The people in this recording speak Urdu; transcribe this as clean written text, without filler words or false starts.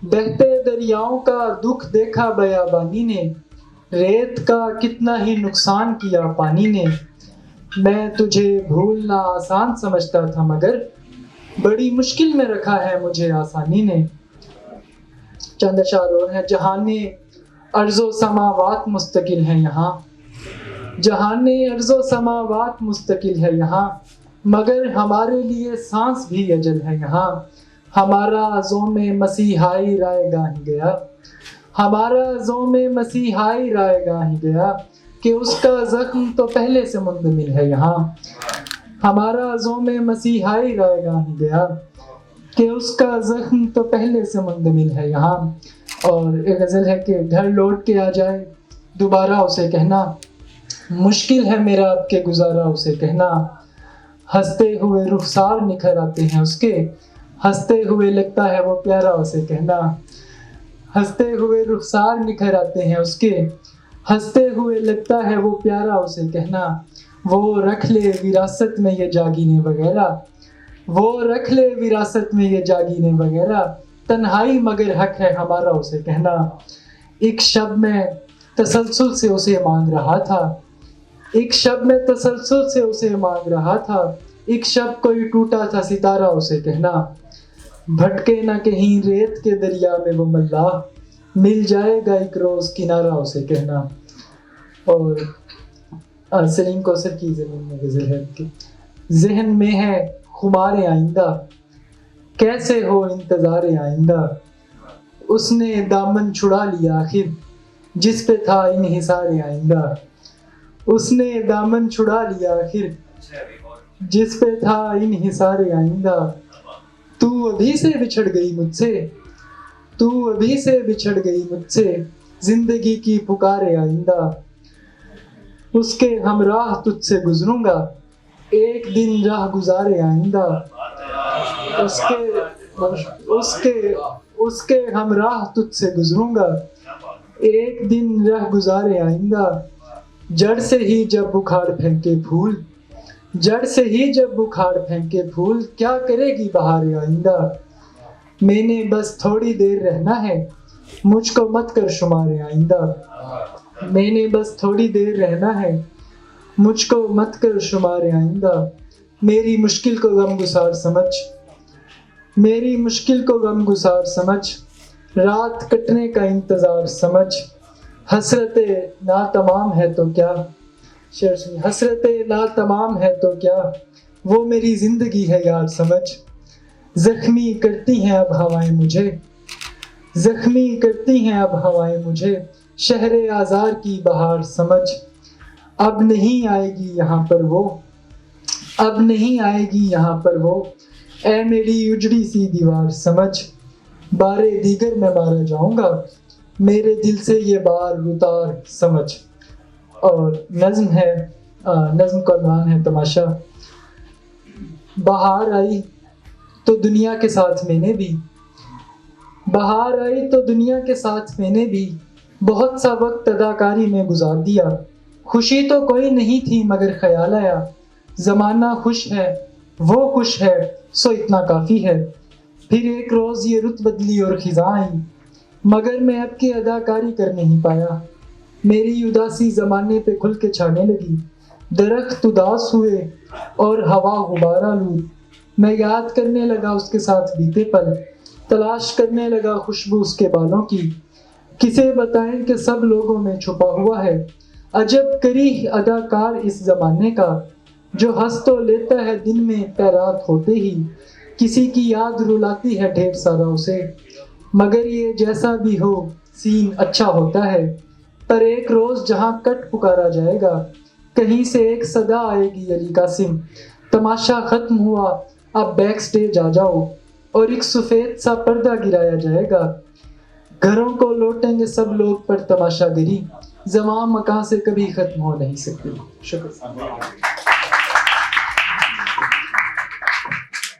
بہتے دریاؤں کا دکھ دیکھا بیابانی نے، ریت کا کتنا ہی نقصان کیا پانی نے۔ میں تجھے بھولنا آسان سمجھتا تھا مگر بڑی مشکل میں رکھا ہے مجھے آسانی نے۔ چند اشعار اور ہیں۔ جہان ارض و سماوات مستقل ہیں یہاں، جہان ارض و سماوات مستقل ہے یہاں، مگر ہمارے لیے سانس بھی اجل ہے یہاں۔ ہمارا زوم مسیحائی رائے گاہیں گیا، ہمارا زوم مسیحائی رائے گاہیں گیا، کہ اس کا زخم تو پہلے سے مندمل ہے یہاں۔ ہمارا زوم مسیحائی رائے گاہیں گیا، کہ اس کا زخم تو پہلے سے مندمل ہے یہاں۔ اور ایک غزل ہے کہ گھر لوٹ کے آ جائے دوبارہ اسے کہنا، مشکل ہے میرا اب کے گزارا اسے کہنا۔ ہنستے ہوئے رخسار نکھر آتے ہیں اس کے، ہنستے ہوئے لگتا ہے وہ پیارا اسے کہنا۔ ہنستے ہوئے رخسار نکھر آتے ہیں اس کے، ہنستے ہوئے لگتا ہے وہ پیارا اسے کہنا۔ وہ رکھ لے وراثت میں یہ جاگینے وغیرہ، وہ رکھ لے وراثت میں یہ جاگینے وغیرہ، تنہائی مگر حق ہے ہمارا اسے کہنا۔ ایک شب میں تسلسل سے اسے مانگ رہا تھا، ایک شب میں تسلسل سے اسے مانگ رہا تھا، ایک شب کوئی ٹوٹا تھا ستارہ اسے کہنا۔ بھٹکے نہ کہیں ریت کے دریا میں وہ ملاح، مل جائے گا ایک روز کنارہ اسے کہنا۔ اور سلیم کوثر کی زمین میں غزل ہے کہ ذہن میں ہے خمار آئندہ، کیسے ہو انتظار آئندہ، اس نے دامن چھڑا لیا آخر جس پہ تھا انحصار آئندہ، اس نے دامن چھڑا لیا آخر جس پہ تھا انحصار آئندہ۔ تو ابھی سے بچھڑ گئی مجھ سے، تو ابھی سے بچھڑ گئی مجھ سے، زندگی کی پکار آئندہ، اس کے ہمراہ تجھ سے گزروں گا ایک دن راہ گزار آئندہ، اس کے ہمراہ تجھ سے گزروں گا ایک دن راہ گزار آئندہ۔ جڑ سے ہی جب بکھاڑ پھینکے پھول، جڑ سے ہی جب بکھاڑ پھینکے پھول، کیا کرے گی بہار آئندہ۔ میں نے بس تھوڑی دیر رہنا ہے مجھ کو مت کر شمار آئندہ، میں نے بس تھوڑی دیر رہنا ہے مجھ کو مت کر شمار آئندہ۔ میری مشکل کو غم گسار سمجھ، میری مشکل کو غم گسار سمجھ، رات کٹنے کا انتظار سمجھ، حسرت ناتمام ہے تو کیا، شعر سنیے، حسرت ناتمام ہے تو کیا، وہ میری زندگی ہے یار سمجھ۔ زخمی کرتی ہیں اب ہوائیں مجھے، زخمی کرتی ہیں اب ہوائیں مجھے، شہر آزار کی بہار سمجھ۔ اب نہیں آئے گی یہاں پر وہ، اب نہیں آئے گی یہاں پر وہ، اے میری اجڑی سی دیوار سمجھ۔ بارے دیگر میں مارا جاؤں گا میرے دل سے یہ بار اتار سمجھ۔ اور نظم ہے، نظم کا عنوان ہے تماشا۔ بہار آئی تو دنیا کے ساتھ میں نے بھی، بہار آئی تو دنیا کے ساتھ میں نے بھی بہت سا وقت اداکاری میں گزار دیا۔ خوشی تو کوئی نہیں تھی مگر خیال آیا زمانہ خوش ہے، وہ خوش ہے سو اتنا کافی ہے۔ پھر ایک روز یہ رت بدلی اور خزاں آئی، مگر میں اب کی اداکاری کر نہیں پایا۔ میری اداسی زمانے پہ کھل کے چھانے لگی، درخت اداس ہوئے اور ہوا غبار آلود۔ میں یاد کرنے لگا اس کے ساتھ بیتے پل، تلاش کرنے لگا خوشبو اس کے بالوں کی۔ کسے بتائیں کہ سب لوگوں میں چھپا ہوا ہے عجب کریہ اداکار اس زمانے کا، جو ہنس تو لیتا ہے دن میں خیرات ہوتے ہی، کسی کی یاد رلاتی ہے ڈھیر سارا اسے۔ مگر یہ جیسا بھی ہو سین اچھا ہوتا ہے، پر ایک روز جہاں کٹ پکارا جائے گا کہیں سے ایک صدا آئے گی علی قاسم، تماشا ختم ہوا اب بیک سٹیج آ جاؤ، اور ایک سفید سا پردہ گرایا جائے گا۔ گھروں کو لوٹیں گے سب لوگ پر تماشا گری، زماں مکاں سے کبھی ختم ہو نہیں سکتی۔ شکریہ۔